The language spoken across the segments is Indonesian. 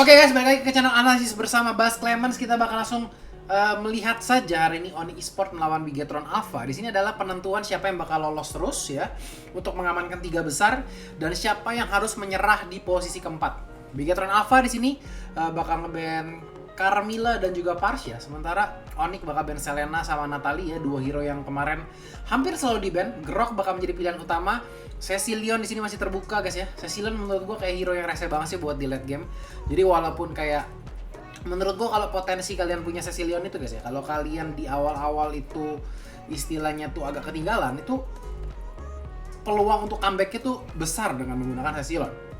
Oke guys, balik lagi ke channel analisis bersama Bas Clemens. Kita bakal langsung melihat saja hari ini Onyx Esports melawan Bigetron Alpha. Di sini adalah penentuan siapa yang bakal lolos terus ya untuk mengamankan 3 besar dan siapa yang harus menyerah di posisi keempat. Bigetron Alpha di sini bakal nge-ban Carmilla dan juga Parsia. Sementara Onyx bakal ban Selena sama Natalie ya, 2 hero yang kemarin hampir selalu di-ban. Grok bakal menjadi pilihan utama. Cecilion di sini masih terbuka guys ya. Cecilion menurut gua kayak hero yang rese banget sih buat di late game. Jadi walaupun kayak menurut gua kalau potensi kalian punya Cecilion itu guys ya, kalau kalian di awal-awal itu istilahnya tuh agak ketinggalan, itu peluang untuk comeback itu besar dengan menggunakan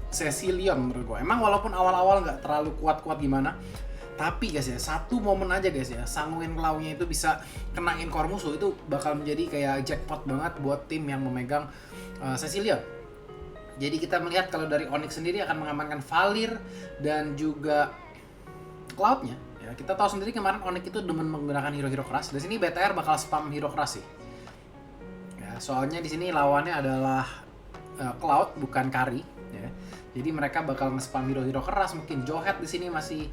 Cecilion menurut gua. Emang walaupun awal-awal nggak terlalu kuat-kuat gimana, tapi guys ya, satu momen aja guys ya, Sanguin Claw-nya itu bisa kenain core musuh, itu bakal menjadi kayak jackpot banget buat tim yang memegang Cecilion. Jadi kita melihat kalau dari Onyx sendiri akan mengamankan Valir dan juga Cloud-nya. Ya, kita tahu sendiri kemarin Onyx itu demen menggunakan hero-hero keras. Di sini BTR bakal spam hero keras sih. Ya, soalnya di sini lawannya adalah Cloud bukan Kari. Ya. Jadi mereka bakal nge-spam hero-hero keras. Mungkin Johet di sini masih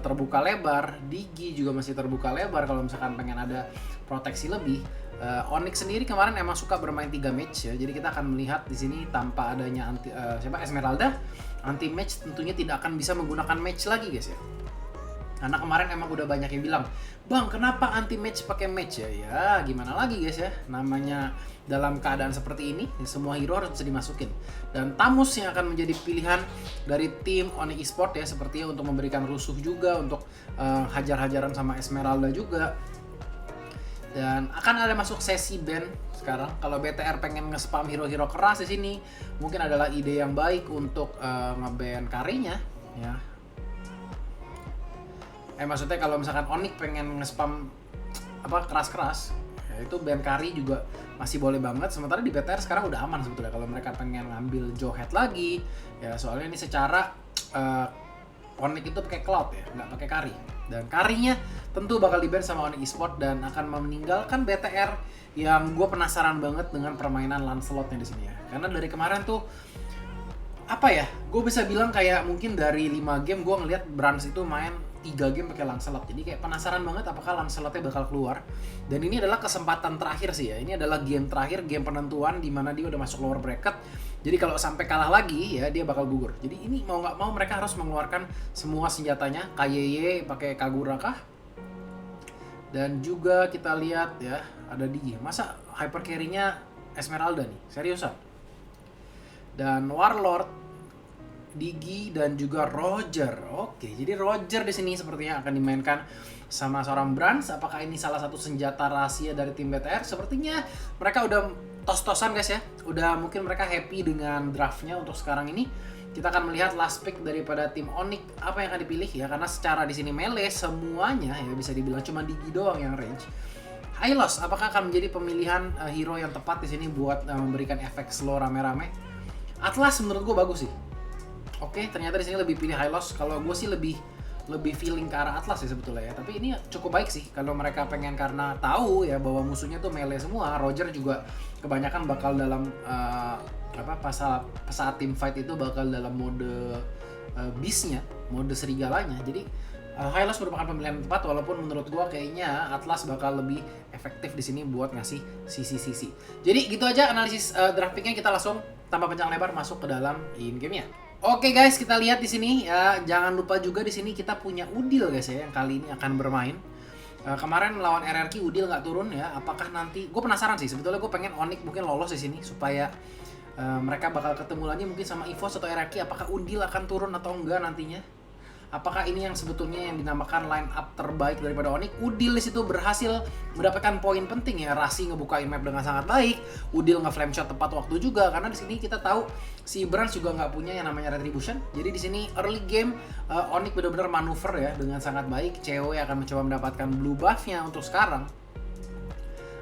terbuka lebar, Digi juga masih terbuka lebar kalau misalkan pengen ada proteksi lebih. Onyx sendiri kemarin emang suka bermain 3 match ya. Jadi kita akan melihat di sini tanpa adanya Esmeralda, anti match tentunya tidak akan bisa menggunakan match lagi guys ya. Karena kemarin emang udah banyak yang bilang, "Bang, kenapa anti match pakai match ya?" Ya, gimana lagi guys ya. Namanya dalam keadaan seperti ini, ya semua hero harus bisa dimasukin. Dan Tamus yang akan menjadi pilihan dari tim Onyx Esports ya, sepertinya untuk memberikan rusuh juga, untuk hajar-hajaran sama Esmeralda juga. Dan akan ada masuk sesi ban sekarang. Kalau BTR pengen nge-spam hero-hero keras di sini, mungkin adalah ide yang baik untuk nge-ban Karinya ya. Maksudnya kalau misalkan Onyx pengen nge-spam keras-keras, ya itu ban Kari juga masih boleh banget. Sementara di BTR sekarang udah aman sebetulnya kalau mereka pengen ngambil Johet lagi. Ya soalnya ini secara Onyx itu pakai Cloud ya, nggak pakai Kari. Dan Karinya tentu bakal di-ban sama Onyx Esports dan akan meninggalkan BTR yang gue penasaran banget dengan permainan Lancelot-nya di sini ya. Karena dari kemarin tuh apa ya, gue bisa bilang kayak mungkin dari 5 game gue ngelihat Brands itu main 3 game pakai Lancelot. Jadi kayak penasaran banget apakah Lancelot-nya bakal keluar. Dan ini adalah kesempatan terakhir sih ya. Ini adalah game terakhir, game penentuan di mana dia udah masuk lower bracket. Jadi kalau sampai kalah lagi ya dia bakal gugur. Jadi ini mau nggak mau mereka harus mengeluarkan semua senjatanya. KYY pakai Kagura kah? Dan juga kita lihat ya ada Digi. Masa hyper carry-nya Esmeralda nih? Seriusan? Dan Warlord, Digi dan juga Roger. Oke, jadi Roger di sini sepertinya akan dimainkan sama seorang Brands. Apakah ini salah satu senjata rahasia dari tim BTR? Sepertinya mereka udah tos-tosan guys ya. Udah mungkin mereka happy dengan draftnya untuk sekarang ini. Kita akan melihat last pick daripada tim Onyx apa yang akan dipilih ya, karena secara di sini melee semuanya ya bisa dibilang cuma Digi doang yang range. Hylos apakah akan menjadi pemilihan hero yang tepat di sini buat memberikan efek slow rame-rame? Atlas menurut gue bagus sih. Oke, ternyata di sini lebih pilih Hylos. Kalau gue sih lebih feeling ke arah Atlas ya sebetulnya ya. Tapi ini cukup baik sih kalau mereka pengen, karena tahu ya bahwa musuhnya tuh melee semua. Roger juga kebanyakan bakal dalam saat tim fight itu bakal dalam mode beast-nya, mode serigalanya. Jadi Hylos merupakan pemilihan tepat, walaupun menurut gue kayaknya Atlas bakal lebih efektif di sini buat ngasih sisi-sisi. Jadi gitu aja analisis draft pick-nya, kita langsung tanpa panjang lebar masuk ke dalam in game-nya. Oke guys, kita lihat di sini ya, jangan lupa juga di sini kita punya Udil guys ya, yang kali ini akan bermain. Kemarin melawan RRQ Udil nggak turun ya, apakah nanti, gue penasaran sih sebetulnya, gue pengen Onyx mungkin lolos di sini supaya mereka bakal ketemu lagi mungkin sama EVOS atau RRQ. Apakah Udil akan turun atau enggak nantinya? Apakah ini yang sebetulnya yang dinamakan line up terbaik daripada Onyx? Udil di situ berhasil mendapatkan poin penting ya. Rasi ngebukain map dengan sangat baik. Udil nge-flame shot tepat waktu juga, karena di sini kita tahu si Brands juga nggak punya yang namanya retribution. Jadi di sini early game Onyx benar-benar manuver ya dengan sangat baik. COW akan mencoba mendapatkan blue buff-nya untuk sekarang.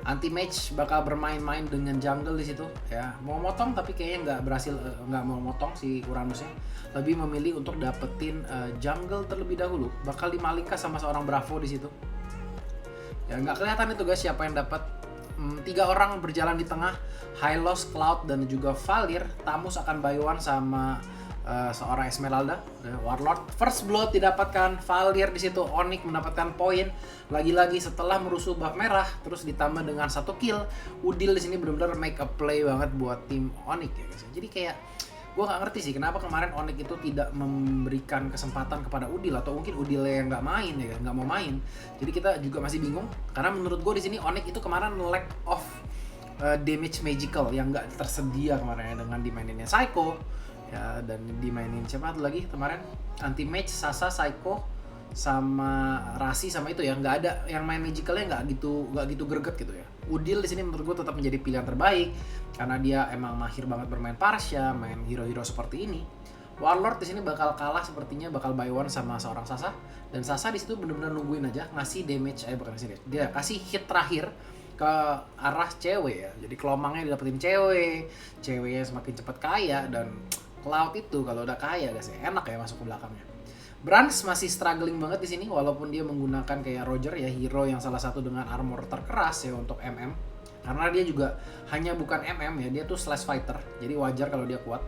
Anti match bakal bermain-main dengan jungle di situ ya, mau motong tapi kayaknya nggak mau motong si Uranusnya, lebih memilih untuk dapetin jungle terlebih dahulu. Bakal dimalingkah sama seorang Bravo di situ ya, nggak kelihatan itu guys siapa yang dapat. 3 orang berjalan di tengah, Hylos, Cloud dan juga Valir. Tamus akan buy one sama seorang Esmeralda, Warlord. First blood didapatkan, Valir di situ, Onyx mendapatkan poin. Lagi-lagi setelah merusuh buff merah, terus ditambah dengan 1 kill, Udil di sini benar-benar make a play banget buat tim Onyx ya guys. Jadi kayak gue nggak ngerti sih kenapa kemarin Onyx itu tidak memberikan kesempatan kepada Udil, atau mungkin Udil yang nggak main ya, nggak mau main. Jadi kita juga masih bingung karena menurut gue di sini Onyx itu kemarin lack of damage magical yang nggak tersedia kemarin ya, dengan dimaininnya Psycho ya, dan dimainin siapa lagi kemarin, anti mage, Sasa, Psycho, sama Rasi, sama itu ya, nggak ada yang main magicalnya, nggak gitu greget gitu ya. Udil di sini menurut gue tetap menjadi pilihan terbaik karena dia emang mahir banget bermain Parsha, main hero-hero seperti ini. Warlord di sini bakal kalah sepertinya, bakal buy one sama seorang Sasa, dan Sasa di situ benar-benar nungguin aja ngasih damage, bukan ngasih damage, dia kasih hit terakhir ke arah cewek ya. Jadi kelomangnya didapetin ceweknya semakin cepat kaya, dan Cloud itu kalau udah kaya guys ya, enak ya masuk ke belakangnya. Brans masih struggling banget di sini walaupun dia menggunakan kayak Roger ya, hero yang salah satu dengan armor terkeras ya untuk MM. Karena dia juga hanya bukan MM ya, dia tuh slash fighter. Jadi wajar kalau dia kuat.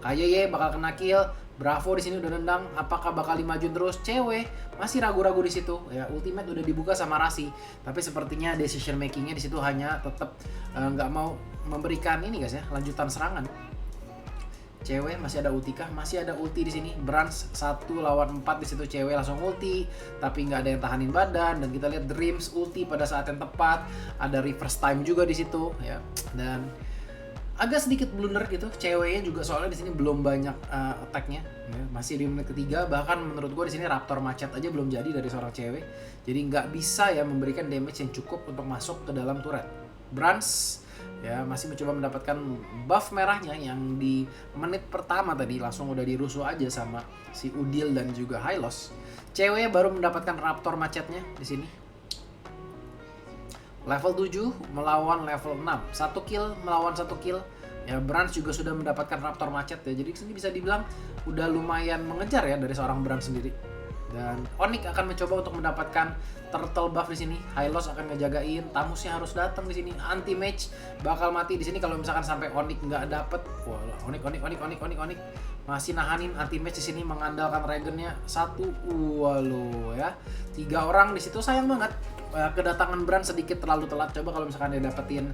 KYY bakal kena kill. Bravo di sini udah nendang, apakah bakal dimajuin terus? Cewek masih ragu-ragu di situ ya. Ultimate udah dibuka sama Rasi, tapi sepertinya decision makingnya di situ hanya tetap nggak mau memberikan ini guys ya, lanjutan serangan. Cewek masih ada ulti kah? Masih ada ulti di sini. Brans 1 lawan 4 di situ, cewek langsung ulti, tapi nggak ada yang tahanin badan. Dan kita lihat Dreams ulti pada saat yang tepat. Ada reverse time juga di situ ya. Dan agak sedikit blunder gitu. Ceweknya juga soalnya di sini belum banyak attack-nya. Ya. Masih di menit ketiga. Bahkan menurut gue di sini Raptor Macet aja belum jadi dari seorang cewek. Jadi nggak bisa ya memberikan damage yang cukup untuk masuk ke dalam turret. Brans ya masih mencoba mendapatkan buff merahnya yang di menit pertama tadi langsung udah dirusuh aja sama si Udil dan juga Hylos. Cewek baru mendapatkan Raptor Macetnya di sini. Level 7 melawan level 6. 1 kill melawan 1 kill. Ya Brans juga sudah mendapatkan Raptor Macet ya. Jadi sini bisa dibilang udah lumayan mengejar ya dari seorang Brans sendiri. Dan Onyx akan mencoba untuk mendapatkan turtle buff di sini. Hylos akan ngejagain, Tamusnya harus datang di sini. Anti mage bakal mati di sini kalau misalkan sampai Onyx nggak dapet. Wah, Onyx masih nahanin anti mage di sini, mengandalkan Regennya satu. Waduh ya. 3 orang di situ, sayang banget. Kedatangan Bran sedikit terlalu telat. Coba kalau misalkan dia dapetin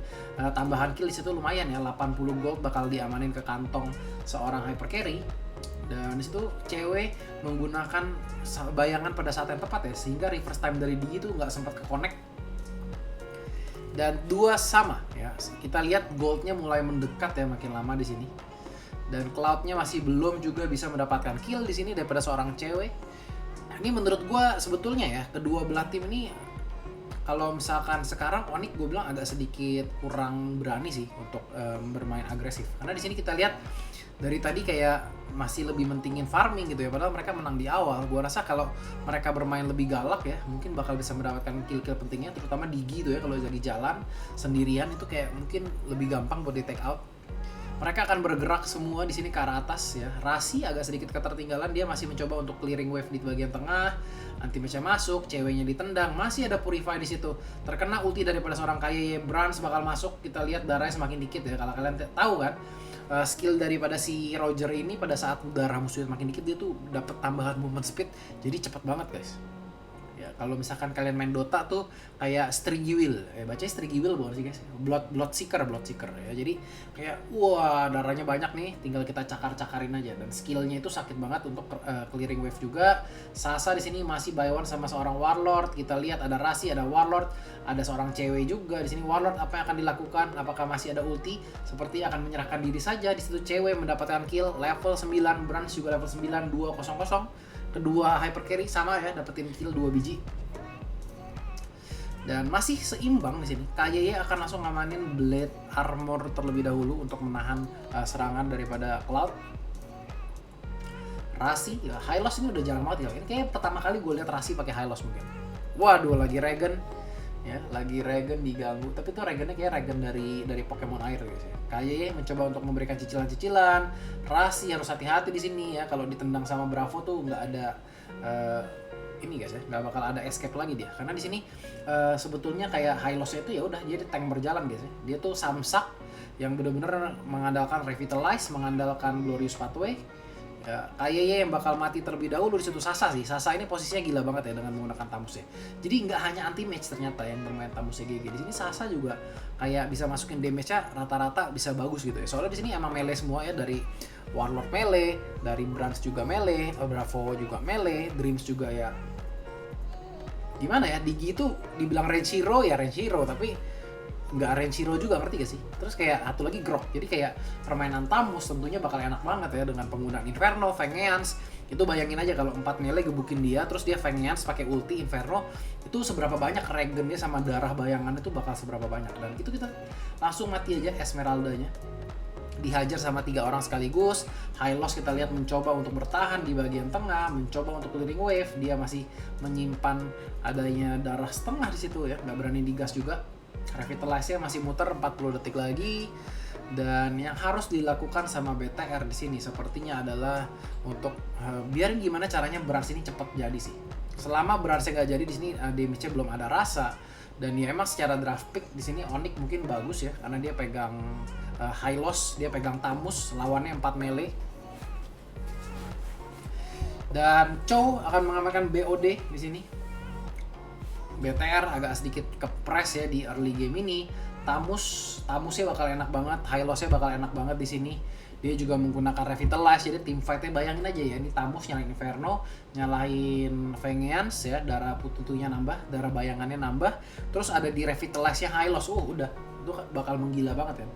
tambahan kill di situ lumayan ya, 80 gold bakal diamanin ke kantong seorang hyper carry. Dan di situ cewek menggunakan bayangan pada saat yang tepat ya, sehingga reverse time dari Digi itu nggak sempat ke connect. Dan 2 sama ya. Kita lihat goldnya mulai mendekat ya makin lama di sini. Dan Cloudnya masih belum juga bisa mendapatkan kill di sini daripada seorang cewek. Nah, ini menurut gue sebetulnya ya, kedua belah tim ini kalau misalkan sekarang Onyx gue bilang agak sedikit kurang berani sih untuk bermain agresif. Karena di sini kita lihat dari tadi kayak masih lebih mentingin farming gitu ya, padahal mereka menang di awal. Gua rasa kalau mereka bermain lebih galak ya, mungkin bakal bisa mendapatkan kill-kill pentingnya, terutama Digi itu ya, kalau jadi jalan sendirian itu kayak mungkin lebih gampang buat di take out. Mereka akan bergerak semua di sini ke arah atas ya. Rasi agak sedikit ketertinggalan, dia masih mencoba untuk clearing wave di bagian tengah. Anti mage masuk, ceweknya ditendang, masih ada Purify di situ. Terkena ulti daripada seorang KYY. Brans bakal masuk, kita lihat darahnya semakin dikit ya. Kalau kalian tahu kan, skill daripada si Roger ini pada saat darah musuhnya semakin dikit, dia tuh dapat tambahan movement speed, jadi cepat banget guys. Ya kalau misalkan kalian main Dota tuh kayak Strigil, bacanya Strigil bukan sih guys? Bloodseeker ya. Jadi kayak wah darahnya banyak nih, tinggal kita cakar-cakarin aja, dan skillnya itu sakit banget untuk clearing wave juga. Sasa di sini masih buy one sama seorang Warlord. Kita lihat ada Rasi, ada Warlord, ada seorang cewek juga di sini. Warlord apa yang akan dilakukan? Apakah masih ada ulti? Seperti akan menyerahkan diri saja. Di situ cewek mendapatkan kill level 9, Brans juga level 9, 200. Kedua hyper carry sama ya, dapetin kill 2 biji. Dan masih seimbang di sini. KYY akan langsung ngamanin blade armor terlebih dahulu untuk menahan serangan daripada Cloud. Rasi, ya, Hylos ini udah jarang banget ya. Ini kayak pertama kali gue lihat Rasi pakai Hylos mungkin. Waduh, lagi Regen. Ya, lagi Regen diganggu, tapi tuh Regennya kayak Regen dari Pokemon air guys ya. KYY mencoba untuk memberikan cicilan-cicilan. Rasi harus hati-hati di sini ya, kalau ditendang sama Bravo tuh nggak ada ini guys ya, nggak bakal ada escape lagi dia. Karena di sini sebetulnya kayak Hylos itu ya udah jadi tank berjalan guys ya. Dia tuh samsak yang benar-benar mengandalkan Revitalize, mengandalkan Glorious Pathway. Ya, Kayeye yang bakal mati terlebih dahulu di situ. Sasa sih. Sasa ini posisinya gila banget ya dengan menggunakan Tamusnya. Jadi nggak hanya anti match ternyata yang bermain Tamusnya GG. Di sini Sasa juga kayak bisa masukin damage-nya rata-rata bisa bagus gitu ya. Soalnya di sini emang melee semua ya, dari Warlord melee, dari Branch juga melee, Bravo juga melee, Dreams juga ya. Gimana ya? Digi itu dibilang range hero ya range hero, tapi nggak range hero juga, ngerti gak sih? Terus kayak satu lagi Grok, jadi kayak permainan Tamus tentunya bakal enak banget ya dengan penggunaan Inferno, Vengeance. Itu bayangin aja kalau 4 melee gebukin dia, terus dia Vengeance pakai ulti Inferno, itu seberapa banyak regennya sama darah bayangannya itu bakal seberapa banyak. Dan itu kita langsung mati aja Esmeralda-nya. Dihajar sama 3 orang sekaligus. Hylos kita lihat mencoba untuk bertahan di bagian tengah, mencoba untuk clearing wave. Dia masih menyimpan adanya darah setengah di situ ya, nggak berani digas juga. Revitalize-nya masih muter 40 detik lagi. Dan yang harus dilakukan sama BTR di sini sepertinya adalah untuk biarin gimana caranya Brans ini cepat jadi sih. Selama Bransnya nggak jadi di sini damage-nya belum ada rasa. Dan ya emang secara draft pick di sini Onyx mungkin bagus ya karena dia pegang Hylos, dia pegang Tamus, lawannya 4 melee. Dan Chow akan mengamankan BOD di sini. BTR agak sedikit kepres ya di early game ini. Tamusnya bakal enak banget, Hylosnya bakal enak banget di sini. Dia juga menggunakan Revitalize, jadi team fight-nya bayangin aja ya, ini Tamus nyalain Inferno, nyalain Vengeance ya, darah pututunya nambah, darah bayangannya nambah. Terus ada di Revitalize-nya Hylos, udah, itu bakal menggila banget ya.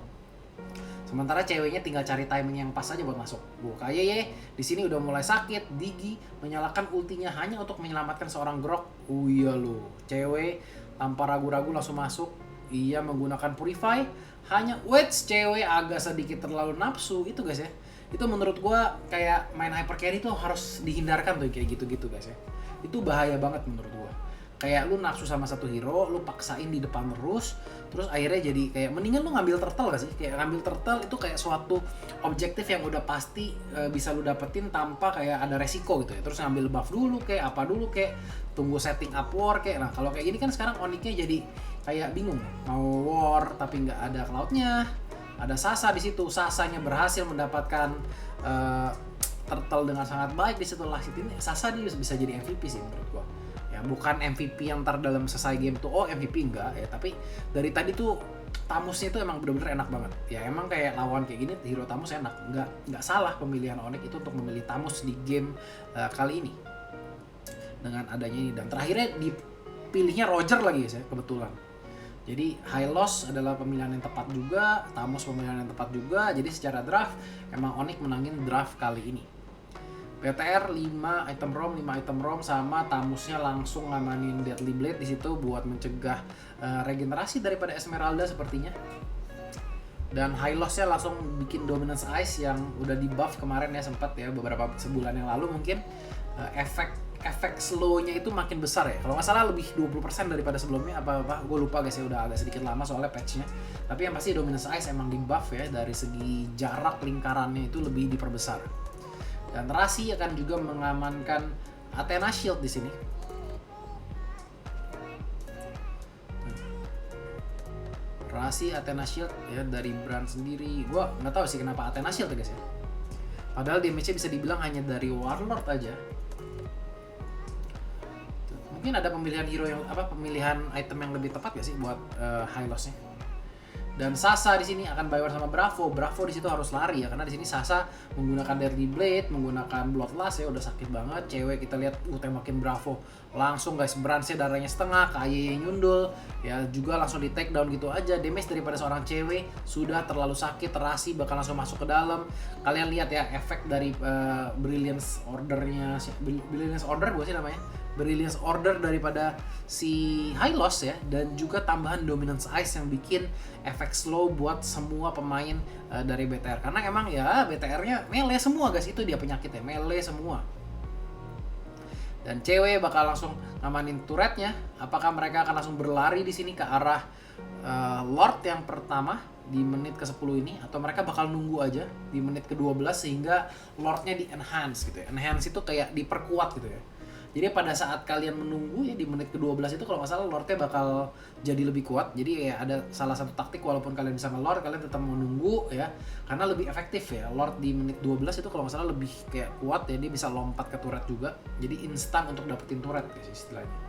Sementara ceweknya tinggal cari timing yang pas aja buat masuk. Kayeye di sini udah mulai sakit. Digi menyalakan ultinya hanya untuk menyelamatkan seorang Grok. Iya loh, cewek tanpa ragu-ragu langsung masuk. Ia menggunakan Purify. Hanya cewek agak sedikit terlalu nafsu itu guys ya. Itu menurut gua kayak main hyper carry tuh harus dihindarkan tuh kayak gitu-gitu guys ya. Itu bahaya banget menurut gua. Kayak lu nafsu sama satu hero, lu paksain di depan terus akhirnya jadi kayak mendingan lu ngambil turtle gak sih? Kayak ngambil turtle itu kayak suatu objektif yang udah pasti bisa lu dapetin tanpa kayak ada resiko gitu ya. Terus ngambil buff dulu kayak apa dulu kayak tunggu setting up war kayak. Nah kalau kayak gini kan sekarang Onyxnya jadi kayak bingung mau war tapi nggak ada cloudnya. Ada Sasa di situ, Sasanya berhasil mendapatkan turtle dengan sangat baik di situ. Lah ini Sasa dia bisa jadi MVP sih menurut gua. Ya, bukan MVP yang ntar dalam selesai game tuh MVP enggak ya, tapi dari tadi tuh Tamusnya itu emang bener-bener enak banget ya. Emang kayak lawan kayak gini hero Tamus enak, nggak salah pemilihan Onyx itu untuk memilih Tamus di game kali ini dengan adanya ini. Dan terakhirnya dipilihnya Roger lagi ya kebetulan. Jadi Hylos adalah pemilihan yang tepat juga, Tamus pemilihan yang tepat juga. Jadi secara draft emang Onyx menangin draft kali ini. BTR 5 item ROM sama Tamusnya langsung ngamanin Deadly Blade di situ buat mencegah regenerasi daripada Esmeralda sepertinya. Dan Hylosnya langsung bikin Dominance Ice yang udah di buff kemarin ya, sempat ya beberapa sebulan yang lalu mungkin. Efek slow-nya itu makin besar ya. Kalau nggak salah lebih 20% daripada sebelumnya apa gue lupa guys ya, udah agak sedikit lama soalnya patch-nya. Tapi yang pasti Dominance Ice emang di buff ya, dari segi jarak lingkarannya itu lebih diperbesar. Dan Rasi akan juga mengamankan Athena Shield di sini. Rasi Athena Shield ya dari brand sendiri. Gua nggak tahu sih kenapa Athena Shield ya guys ya. Padahal damage-nya bisa dibilang hanya dari Warlord aja. Mungkin ada pemilihan hero yang pemilihan item yang lebih tepat gak sih buat Hylos-nya. Dan Sasa di sini akan buy war sama Bravo. Bravo di situ harus lari ya, karena di sini Sasa menggunakan Deadly Blade, menggunakan Bloodlust ya, udah sakit banget. Cewek kita lihat tembakin Bravo. Langsung guys, Branch-nya darahnya setengah, Kayeye nyundul, ya juga langsung di take down gitu aja. Damage daripada seorang cewek sudah terlalu sakit, Rasi bakal langsung masuk ke dalam. Kalian lihat ya efek dari Brilliance Order-nya, Brilliance Order bukan sih namanya? Brilliance Order daripada si Hylos ya, dan juga tambahan Dominance Ice yang bikin efek slow buat semua pemain dari BTR. Karena emang ya BTR-nya melee semua guys, itu dia penyakitnya, melee semua. Dan cewek bakal langsung ngamanin turretnya. Apakah mereka akan langsung berlari di sini ke arah Lord yang pertama di menit ke-10 ini, atau mereka bakal nunggu aja di menit ke-12 sehingga Lord-nya di enhance gitu ya. Enhance itu kayak diperkuat gitu ya. Jadi pada saat kalian menunggu ya di menit ke-12 itu kalau nggak salah Lordnya bakal jadi lebih kuat. Jadi ya ada salah satu taktik walaupun kalian bisa nge-Lord, kalian tetap menunggu ya. Karena lebih efektif ya. Lord di menit 12 itu kalau nggak salah lebih kayak kuat ya, dia bisa lompat ke turret juga. Jadi instan untuk dapetin turret guys istilahnya.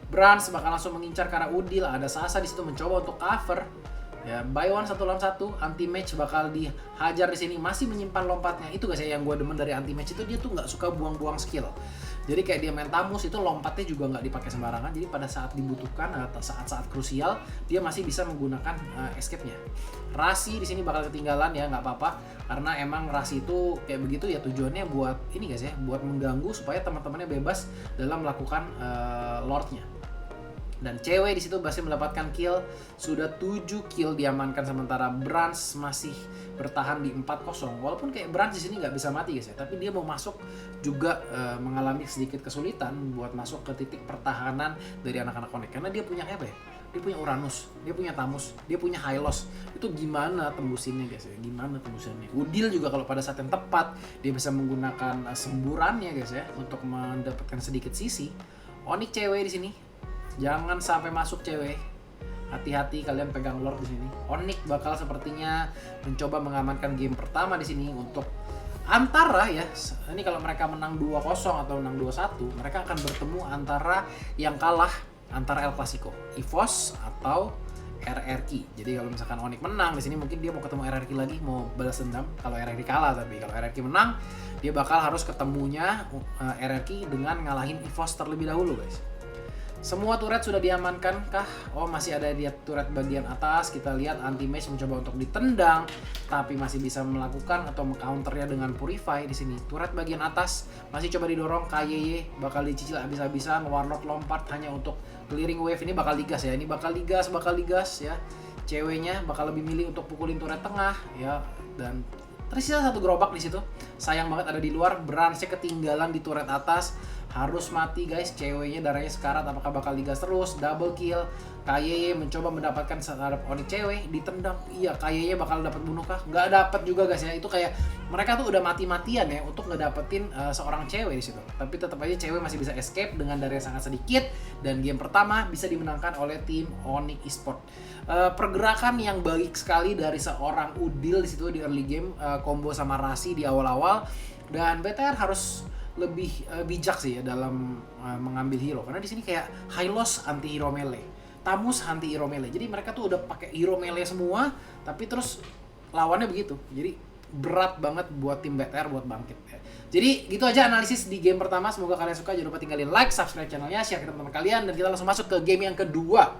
Brans bakal langsung mengincar ke arah Udil, ada Sasa di situ mencoba untuk cover. Ya, buy one 1 lawan 1, anti match bakal dihajar di sini, masih menyimpan lompatnya. Itu guys ya yang gue demen dari anti match itu, dia tuh nggak suka buang-buang skill. Jadi kayak dia main Tamus itu lompatnya juga nggak dipakai sembarangan. Jadi pada saat dibutuhkan atau saat-saat krusial dia masih bisa menggunakan escape-nya. Rasi di sini bakal ketinggalan ya, nggak apa-apa karena emang Rasi itu kayak begitu ya, tujuannya buat ini guys ya, buat mengganggu supaya teman-temannya bebas dalam melakukan Lord-nya. Dan cewek di situ berhasil mendapatkan kill, sudah 7 kill diamankan, sementara Brans masih bertahan di 4-0. Walaupun kayak Brans di sini nggak bisa mati guys ya, tapi dia mau masuk juga mengalami sedikit kesulitan buat masuk ke titik pertahanan dari anak-anak Onyx karena dia punya apa ya? Dia punya Uranus, dia punya Tamus, dia punya Hylos. Itu gimana tembusinnya guys ya? Gimana tembusannya? Udil juga kalau pada saat yang tepat dia bisa menggunakan semburannya guys ya untuk mendapatkan sedikit sisi. Onyx cewek di sini, jangan sampai masuk cewek. Hati-hati kalian pegang Lord di sini. Onyx bakal sepertinya mencoba mengamankan game pertama di sini untuk antara ya. Ini kalau mereka menang 2-0 atau menang 2-1, mereka akan bertemu antara yang kalah antara El Clasico, EVOS atau RRQ. Jadi kalau misalkan Onyx menang di sini mungkin dia mau ketemu RRQ lagi, mau balas dendam. Kalau RRQ kalah, tapi kalau RRQ menang dia bakal harus ketemunya RRQ dengan ngalahin EVOS terlebih dahulu guys. Semua turret sudah diamankan kah? Oh, masih ada di turret bagian atas. Kita lihat anti-mage mencoba untuk ditendang, tapi masih bisa melakukan atau meng-counternya dengan Purify di sini. Turret bagian atas masih coba didorong, KYY bakal dicicil habis-habisan. Warlock lompat hanya untuk clearing wave. Ini bakal digas ya. Ini bakal digas ya. Ceweknya bakal lebih milih untuk pukulin turret tengah ya, dan tersisa 1 gerobak di situ. Sayang banget ada di luar. Bransnya ketinggalan di turret atas. Harus mati guys, ceweknya darahnya sekarat, apakah bakal digas terus? Double kill. KYY mencoba mendapatkan terhadap Onyx cewek, ditendang. Iya, KYY bakal dapat bunuh kah? Nggak dapat juga guys ya. Itu kayak mereka tuh udah mati-matian ya untuk ngedapetin seorang cewek di situ. Tapi tetap aja cewek masih bisa escape dengan darah yang sangat sedikit, dan game pertama bisa dimenangkan oleh tim Onyx Esport. Pergerakan yang baik sekali dari seorang Udil di situ di early game, combo sama Rasi di awal-awal, dan BTR harus lebih bijak sih ya dalam mengambil hero, karena di sini kayak Hylos anti hero melee, Tamus anti hero melee. Jadi mereka tuh udah pakai hero melee semua, tapi terus lawannya begitu. Jadi berat banget buat tim BTR buat bangkit ya. Jadi gitu aja analisis di game pertama. Semoga kalian suka. Jangan lupa tinggalin like, subscribe channelnya, share ke teman-teman kalian, dan kita langsung masuk ke game yang kedua.